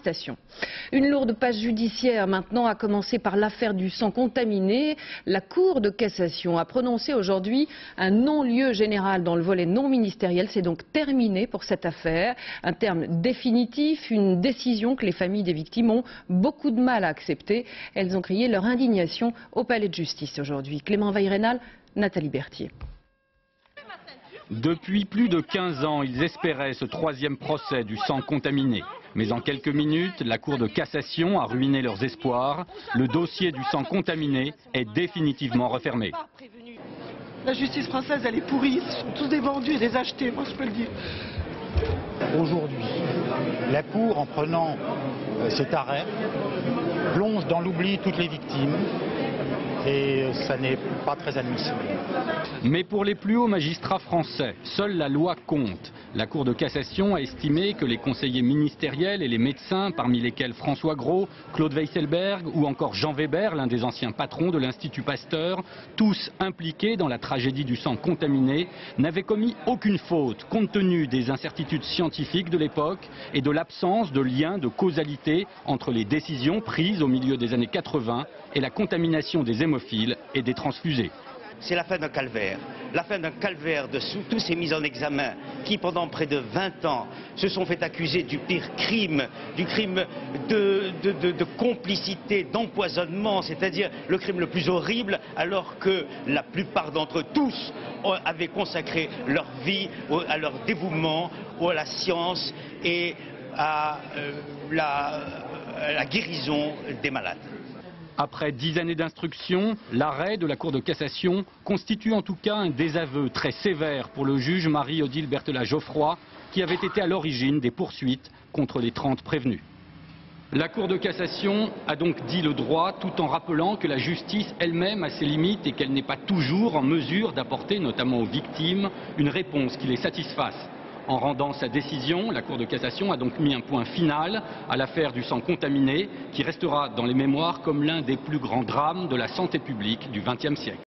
arrestation. Une lourde page judiciaire maintenant, à commencer par l'affaire du sang contaminé. La Cour de cassation a prononcé aujourd'hui un non-lieu général dans le volet non ministériel. C'est donc terminé pour cette affaire. Un terme définitif, une décision que les familles des victimes ont beaucoup de mal à accepter. Elles ont crié leur indignation au palais de justice aujourd'hui. Clément Weirenal, Nathalie Berthier. Depuis plus de 15 ans, ils espéraient ce troisième procès du sang contaminé. Mais en quelques minutes, la Cour de cassation a ruiné leurs espoirs. Le dossier du sang contaminé est définitivement refermé. La justice française, elle est pourrie. Ils sont tous des vendus et des achetés, moi je peux le dire. Aujourd'hui, la Cour, en prenant cet arrêt, plonge dans l'oubli toutes les victimes. Et ça n'est pas très admissible. Mais pour les plus hauts magistrats français, seule la loi compte. La Cour de cassation a estimé que les conseillers ministériels et les médecins, parmi lesquels François Gros, Claude Weisselberg ou encore Jean Weber, l'un des anciens patrons de l'Institut Pasteur, tous impliqués dans la tragédie du sang contaminé, n'avaient commis aucune faute, compte tenu des incertitudes scientifiques de l'époque et de l'absence de lien de causalité entre les décisions prises au milieu des années 80 et la contamination des hémophiles et des transfusés. C'est la fin d'un calvaire de tous ces mises en examen qui, pendant près de 20 ans, se sont fait accuser du pire crime, du crime de complicité, d'empoisonnement, c'est-à-dire le crime le plus horrible, alors que la plupart d'entre eux, tous, avaient consacré leur vie à leur dévouement, à la science et à la guérison des malades. Après 10 années d'instruction, l'arrêt de la Cour de cassation constitue en tout cas un désaveu très sévère pour le juge Marie-Odile Berthelat-Geoffroy, qui avait été à l'origine des poursuites contre les 30 prévenus. La Cour de cassation a donc dit le droit tout en rappelant que la justice elle-même a ses limites et qu'elle n'est pas toujours en mesure d'apporter, notamment aux victimes, une réponse qui les satisfasse. En rendant sa décision, la Cour de cassation a donc mis un point final à l'affaire du sang contaminé, qui restera dans les mémoires comme l'un des plus grands drames de la santé publique du XXe siècle.